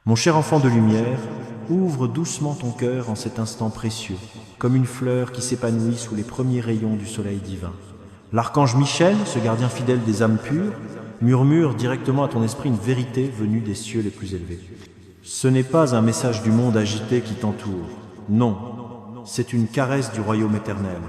Mon cher enfant de lumière, ouvre doucement ton cœur en cet instant précieux, comme une fleur qui s'épanouit sous les premiers rayons du soleil divin. L'archange Michel, ce gardien fidèle des âmes pures, murmure directement à ton esprit une vérité venue des cieux les plus élevés. Ce n'est pas un message du monde agité qui t'entoure, non, c'est une caresse du royaume éternel,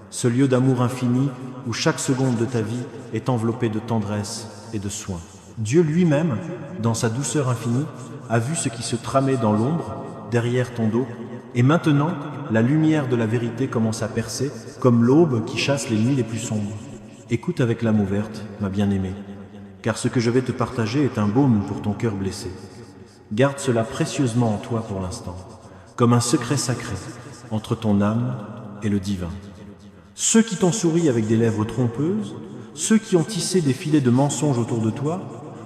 ce lieu d'amour infini où chaque seconde de ta vie est enveloppée de tendresse et de soins. Dieu lui-même, dans sa douceur infinie, a vu ce qui se tramait dans l'ombre, derrière ton dos, et maintenant, la lumière de la vérité commence à percer, comme l'aube qui chasse les nuits les plus sombres. Écoute avec l'âme ouverte, ma bien-aimée, car ce que je vais te partager est un baume pour ton cœur blessé. Garde cela précieusement en toi pour l'instant, comme un secret sacré entre ton âme et le divin. Ceux qui t'ont souri avec des lèvres trompeuses, ceux qui ont tissé des filets de mensonges autour de toi,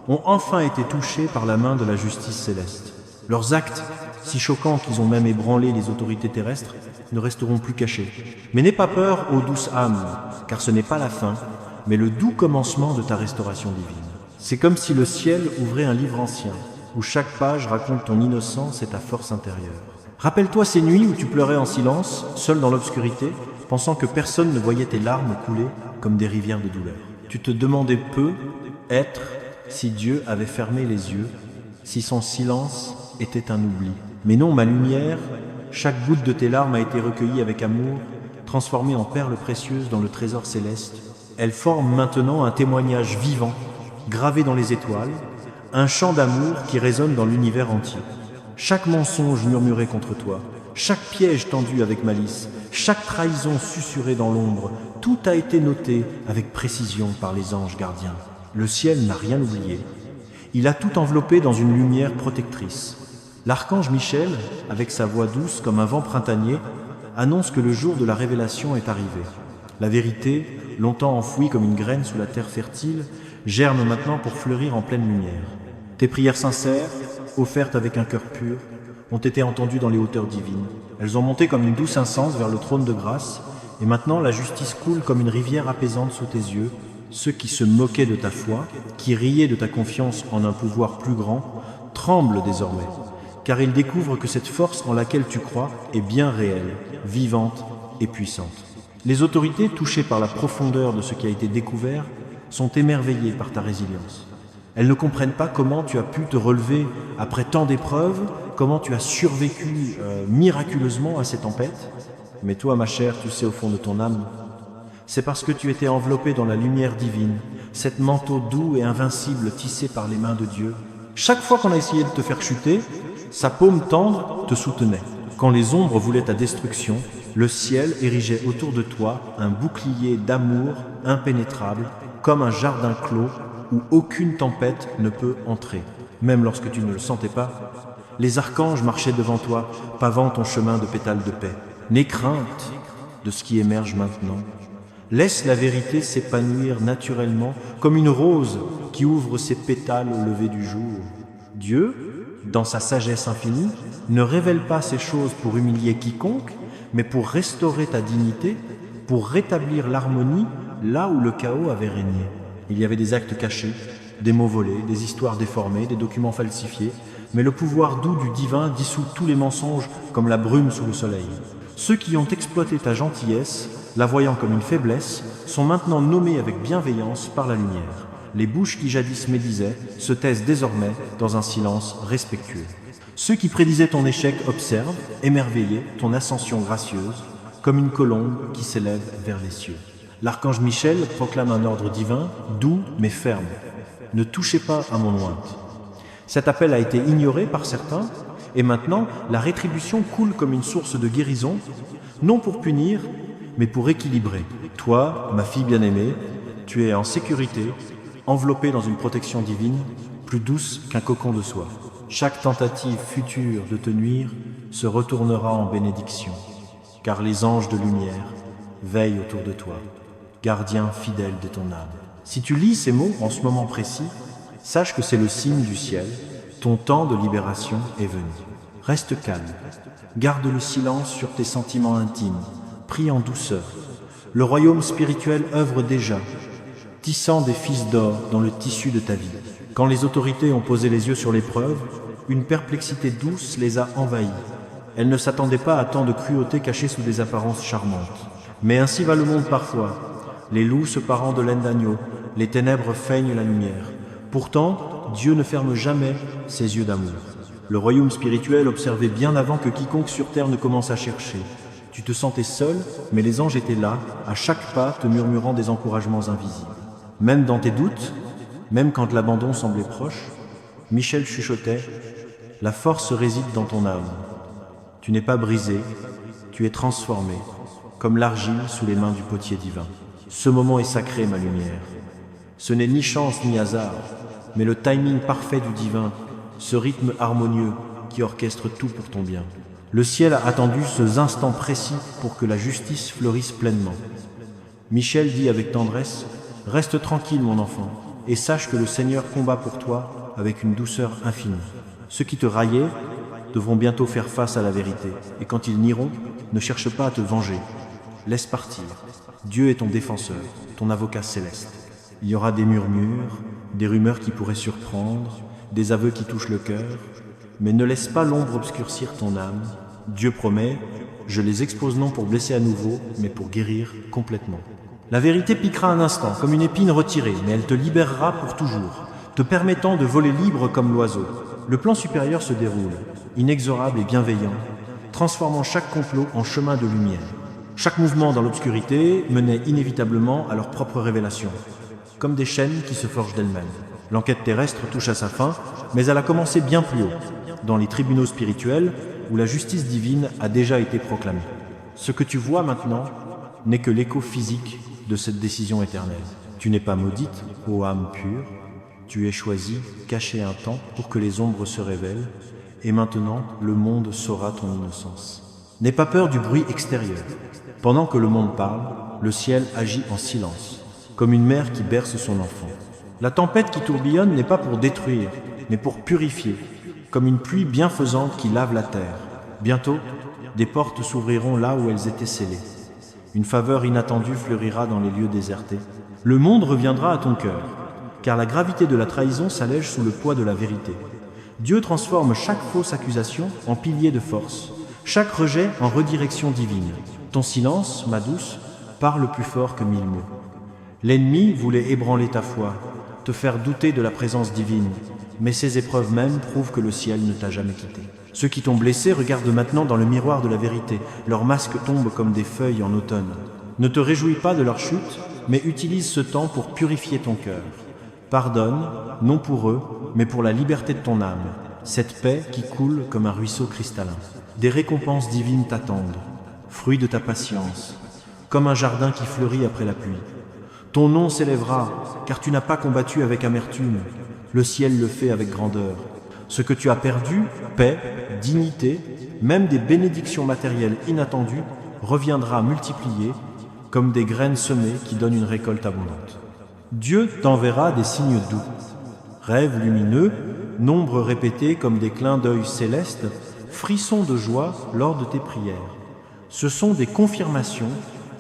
ont enfin été touchés par la main de la justice céleste. Leurs actes, si choquants qu'ils ont même ébranlé les autorités terrestres, ne resteront plus cachés. Mais n'aie pas peur, ô douce âme, car ce n'est pas la fin, mais le doux commencement de ta restauration divine. C'est comme si le ciel ouvrait un livre ancien, où chaque page raconte ton innocence et ta force intérieure. Rappelle-toi ces nuits où tu pleurais en silence, seul dans l'obscurité, pensant que personne ne voyait tes larmes couler comme des rivières de douleur. Tu te demandais peu, être, si Dieu avait fermé les yeux, si son silence était un oubli. Mais non, ma lumière, chaque goutte de tes larmes a été recueillie avec amour, transformée en perles précieuses dans le trésor céleste. Elle forme maintenant un témoignage vivant, gravé dans les étoiles, un chant d'amour qui résonne dans l'univers entier. Chaque mensonge murmuré contre toi, chaque piège tendu avec malice, chaque trahison susurrée dans l'ombre, tout a été noté avec précision par les anges gardiens. Le ciel n'a rien oublié. Il a tout enveloppé dans une lumière protectrice. L'archange Michel, avec sa voix douce comme un vent printanier, annonce que le jour de la révélation est arrivé. La vérité, longtemps enfouie comme une graine sous la terre fertile, germe maintenant pour fleurir en pleine lumière. Tes prières sincères, offertes avec un cœur pur, ont été entendues dans les hauteurs divines. Elles ont monté comme une douce incense vers le trône de grâce, et maintenant la justice coule comme une rivière apaisante sous tes yeux. Ceux qui se moquaient de ta foi, qui riaient de ta confiance en un pouvoir plus grand, tremblent désormais, car ils découvrent que cette force en laquelle tu crois est bien réelle, vivante et puissante. Les autorités, touchées par la profondeur de ce qui a été découvert, sont émerveillées par ta résilience. Elles ne comprennent pas comment tu as pu te relever après tant d'épreuves, comment tu as survécu miraculeusement à ces tempêtes. Mais toi, ma chère, tu sais au fond de ton âme, c'est parce que tu étais enveloppé dans la lumière divine, cet manteau doux et invincible tissé par les mains de Dieu. Chaque fois qu'on a essayé de te faire chuter, sa paume tendre te soutenait. Quand les ombres voulaient ta destruction, le ciel érigeait autour de toi un bouclier d'amour impénétrable, comme un jardin clos où aucune tempête ne peut entrer. Même lorsque tu ne le sentais pas, les archanges marchaient devant toi, pavant ton chemin de pétales de paix. N'aie crainte de ce qui émerge maintenant. Laisse la vérité s'épanouir naturellement comme une rose qui ouvre ses pétales au lever du jour. Dieu, dans sa sagesse infinie, ne révèle pas ces choses pour humilier quiconque, mais pour restaurer ta dignité, pour rétablir l'harmonie là où le chaos avait régné. Il y avait des actes cachés, des mots volés, des histoires déformées, des documents falsifiés, mais le pouvoir doux du divin dissout tous les mensonges comme la brume sous le soleil. Ceux qui ont exploité ta gentillesse, la voyant comme une faiblesse, sont maintenant nommés avec bienveillance par la lumière. Les bouches qui jadis médisaient se taisent désormais dans un silence respectueux. Ceux qui prédisaient ton échec observent, émerveillés, ton ascension gracieuse, comme une colombe qui s'élève vers les cieux. L'archange Michel proclame un ordre divin, doux mais ferme. Ne touchez pas à mon ointe. Cet appel a été ignoré par certains, et maintenant la rétribution coule comme une source de guérison, non pour punir, mais pour équilibrer. Toi, ma fille bien-aimée, tu es en sécurité, enveloppée dans une protection divine, plus douce qu'un cocon de soie. Chaque tentative future de te nuire se retournera en bénédiction, car les anges de lumière veillent autour de toi, gardien fidèle de ton âme. Si tu lis ces mots en ce moment précis, sache que c'est le signe du ciel, ton temps de libération est venu. Reste calme, garde le silence sur tes sentiments intimes, prie en douceur. Le royaume spirituel œuvre déjà, tissant des fils d'or dans le tissu de ta vie. Quand les autorités ont posé les yeux sur l'épreuve, une perplexité douce les a envahis. Elles ne s'attendaient pas à tant de cruauté cachée sous des apparences charmantes. Mais ainsi va le monde parfois. Les loups se parent de laine d'agneau, les ténèbres feignent la lumière. Pourtant, Dieu ne ferme jamais ses yeux d'amour. Le royaume spirituel observait bien avant que quiconque sur terre ne commence à chercher. Tu te sentais seul, mais les anges étaient là, à chaque pas te murmurant des encouragements invisibles. Même dans tes doutes, même quand l'abandon semblait proche, Michel chuchotait « La force réside dans ton âme. Tu n'es pas brisé, tu es transformé, comme l'argile sous les mains du potier divin. Ce moment est sacré, ma lumière. Ce n'est ni chance ni hasard, mais le timing parfait du divin, ce rythme harmonieux qui orchestre tout pour ton bien. Le ciel a attendu ce instant précis pour que la justice fleurisse pleinement. Michel dit avec tendresse « Reste tranquille, mon enfant, et sache que le Seigneur combat pour toi avec une douceur infinie. Ceux qui te raillaient devront bientôt faire face à la vérité, et quand ils n'iront, ne cherche pas à te venger. Laisse partir. Dieu est ton défenseur, ton avocat céleste. Il y aura des murmures, des rumeurs qui pourraient surprendre, des aveux qui touchent le cœur, mais ne laisse pas l'ombre obscurcir ton âme. Dieu promet, je les expose non pour blesser à nouveau, mais pour guérir complètement. La vérité piquera un instant, comme une épine retirée, mais elle te libérera pour toujours, te permettant de voler libre comme l'oiseau. Le plan supérieur se déroule, inexorable et bienveillant, transformant chaque complot en chemin de lumière. Chaque mouvement dans l'obscurité menait inévitablement à leur propre révélation, comme des chaînes qui se forgent d'elles-mêmes. L'enquête terrestre touche à sa fin, mais elle a commencé bien plus haut, dans les tribunaux spirituels où la justice divine a déjà été proclamée. Ce que tu vois maintenant n'est que l'écho physique de cette décision éternelle. Tu n'es pas maudite, ô âme pure, tu es choisie, cachée un temps pour que les ombres se révèlent, et maintenant le monde saura ton innocence. N'aie pas peur du bruit extérieur. Pendant que le monde parle, le ciel agit en silence, comme une mère qui berce son enfant. La tempête qui tourbillonne n'est pas pour détruire, mais pour purifier, comme une pluie bienfaisante qui lave la terre. Bientôt, des portes s'ouvriront là où elles étaient scellées. Une faveur inattendue fleurira dans les lieux désertés. Le monde reviendra à ton cœur, car la gravité de la trahison s'allège sous le poids de la vérité. Dieu transforme chaque fausse accusation en pilier de force, chaque rejet en redirection divine. Ton silence, ma douce, parle plus fort que 1000 mots. L'ennemi voulait ébranler ta foi, te faire douter de la présence divine, mais ces épreuves mêmes prouvent que le ciel ne t'a jamais quitté. Ceux qui t'ont blessé regardent maintenant dans le miroir de la vérité, leurs masques tombent comme des feuilles en automne. Ne te réjouis pas de leur chute, mais utilise ce temps pour purifier ton cœur. Pardonne, non pour eux, mais pour la liberté de ton âme, cette paix qui coule comme un ruisseau cristallin. Des récompenses divines t'attendent, fruit de ta patience, comme un jardin qui fleurit après la pluie. Ton nom s'élèvera, car tu n'as pas combattu avec amertume, le ciel le fait avec grandeur. Ce que tu as perdu, paix, dignité, même des bénédictions matérielles inattendues, reviendra multiplié, comme des graines semées qui donnent une récolte abondante. Dieu t'enverra des signes doux, rêves lumineux, nombres répétés comme des clins d'œil célestes, frissons de joie lors de tes prières. Ce sont des confirmations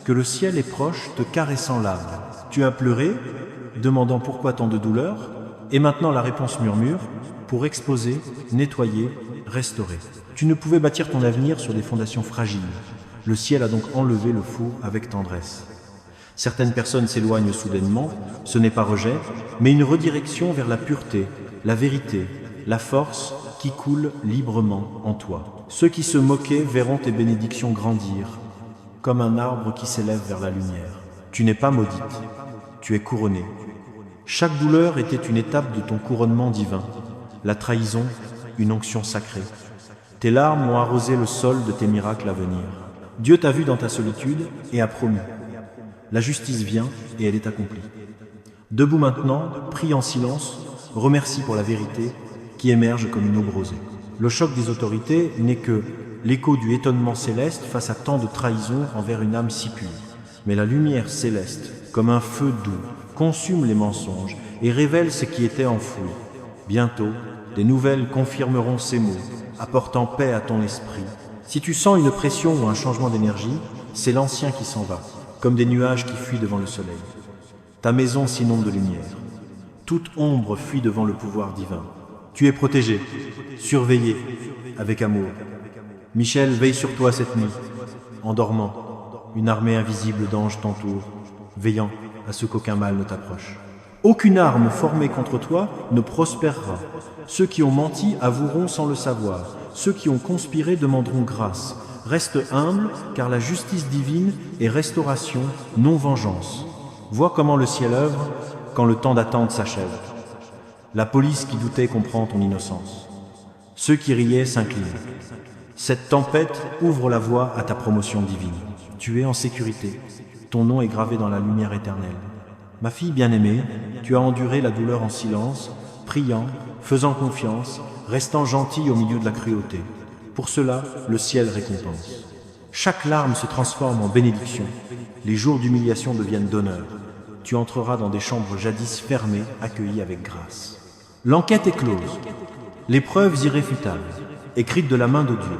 que le ciel est proche, te caressant l'âme. Tu as pleuré, demandant pourquoi tant de douleur, et maintenant la réponse murmure, pour exposer, nettoyer, restaurer. Tu ne pouvais bâtir ton avenir sur des fondations fragiles. Le ciel a donc enlevé le four avec tendresse. Certaines personnes s'éloignent soudainement, ce n'est pas rejet, mais une redirection vers la pureté, la vérité, la force qui coule librement en toi. Ceux qui se moquaient verront tes bénédictions grandir, comme un arbre qui s'élève vers la lumière. Tu n'es pas maudite, tu es couronnée. Chaque douleur était une étape de ton couronnement divin, la trahison, une onction sacrée. Tes larmes ont arrosé le sol de tes miracles à venir. Dieu t'a vu dans ta solitude et a promis. La justice vient et elle est accomplie. Debout maintenant, prie en silence, remercie pour la vérité qui émerge comme une eau rosée. Le choc des autorités n'est que l'écho du étonnement céleste face à tant de trahison envers une âme si pure. Mais la lumière céleste, comme un feu doux, consume les mensonges et révèle ce qui était enfoui. Bientôt, des nouvelles confirmeront ces mots, apportant paix à ton esprit. Si tu sens une pression ou un changement d'énergie, c'est l'ancien qui s'en va, comme des nuages qui fuient devant le soleil. Ta maison s'inonde de lumière. Toute ombre fuit devant le pouvoir divin. Tu es protégé, surveillé, avec amour. Michel veille sur toi cette nuit. En dormant, une armée invisible d'anges t'entoure, veillant à ce qu'aucun mal ne t'approche. Aucune arme formée contre toi ne prospérera. Ceux qui ont menti avoueront sans le savoir. Ceux qui ont conspiré demanderont grâce. Reste humble, car la justice divine est restauration, non vengeance. Vois comment le ciel œuvre quand le temps d'attente s'achève. La police qui doutait comprend ton innocence. Ceux qui riaient s'inclinent. Cette tempête ouvre la voie à ta promotion divine. Tu es en sécurité. Ton nom est gravé dans la lumière éternelle. Ma fille bien-aimée, tu as enduré la douleur en silence, priant, faisant confiance, restant gentille au milieu de la cruauté. Pour cela, le ciel récompense. Chaque larme se transforme en bénédiction. Les jours d'humiliation deviennent d'honneur. Tu entreras dans des chambres jadis fermées, accueillies avec grâce. L'enquête est close. Les preuves irréfutables, écrites de la main de Dieu.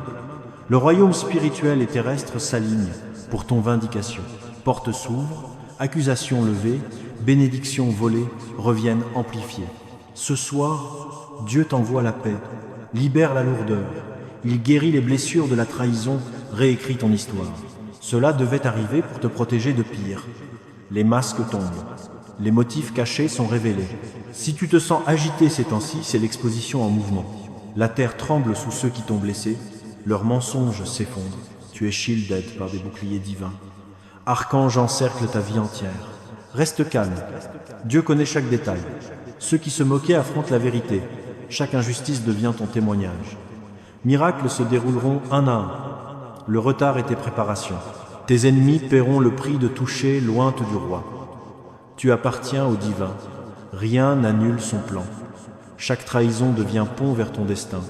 Le royaume spirituel et terrestre s'aligne pour ton vindication. Porte s'ouvre, accusations levées, bénédictions volées reviennent amplifiées. Ce soir, Dieu t'envoie la paix, libère la lourdeur. Il guérit les blessures de la trahison, réécrit ton histoire. Cela devait arriver pour te protéger de pire. Les masques tombent. Les motifs cachés sont révélés. Si tu te sens agité ces temps-ci, c'est l'exposition en mouvement. La terre tremble sous ceux qui t'ont blessé, leurs mensonges s'effondrent. Tu es shielded par des boucliers divins. Archange encercle ta vie entière. Reste calme. Dieu connaît chaque détail. Ceux qui se moquaient affrontent la vérité. Chaque injustice devient ton témoignage. Miracles se dérouleront un à un. Le retard est tes préparations. Tes ennemis paieront le prix de toucher lointe du roi. Tu appartiens au divin. Rien n'annule son plan. Chaque trahison devient pont vers ton destin.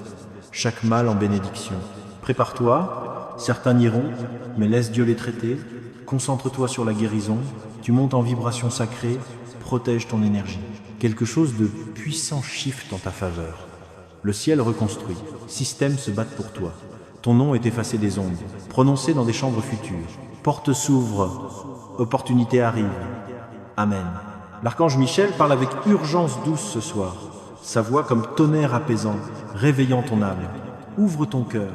Chaque mal en bénédiction. Prépare-toi, certains n'iront, mais laisse Dieu les traiter. Concentre-toi sur la guérison. Tu montes en vibration sacrée. Protège ton énergie. Quelque chose de puissant shift en ta faveur. Le ciel reconstruit. Systèmes se battent pour toi. Ton nom est effacé des ondes, prononcé dans des chambres futures. Porte s'ouvre. Opportunité arrive. Amen. L'archange Michel parle avec urgence douce ce soir. Sa voix comme tonnerre apaisant, réveillant ton âme. Ouvre ton cœur.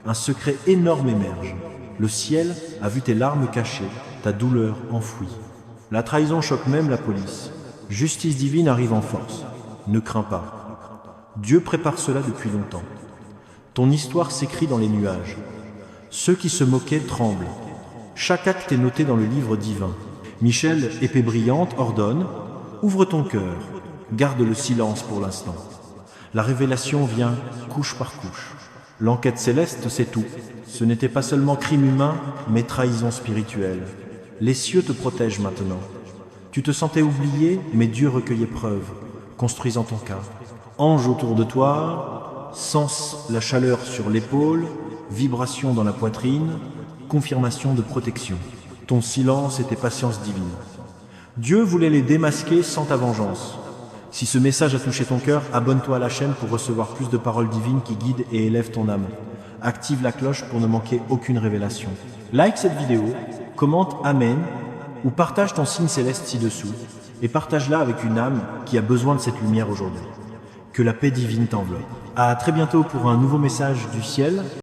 Un secret énorme émerge. Le ciel a vu tes larmes cachées, ta douleur enfouie. La trahison choque même la police. Justice divine arrive en force. Ne crains pas. Dieu prépare cela depuis longtemps. Ton histoire s'écrit dans les nuages. Ceux qui se moquaient tremblent. Chaque acte est noté dans le livre divin. Michel, épée brillante, ordonne « Ouvre ton cœur, garde le silence pour l'instant. » La révélation vient couche par couche. L'enquête céleste, c'est tout. Ce n'était pas seulement crime humain, mais trahison spirituelle. Les cieux te protègent maintenant. Tu te sentais oublié, mais Dieu recueillait preuve, construisant ton cas. Ange autour de toi, sens la chaleur sur l'épaule, vibration dans la poitrine, confirmation de protection. Ton silence était patience divine. Dieu voulait les démasquer sans ta vengeance. Si ce message a touché ton cœur, abonne-toi à la chaîne pour recevoir plus de paroles divines qui guident et élèvent ton âme. Active la cloche pour ne manquer aucune révélation. Like cette vidéo, commente Amen ou partage ton signe céleste ci-dessous et partage-la avec une âme qui a besoin de cette lumière aujourd'hui. Que la paix divine t'enveloppe. À très bientôt pour un nouveau message du ciel.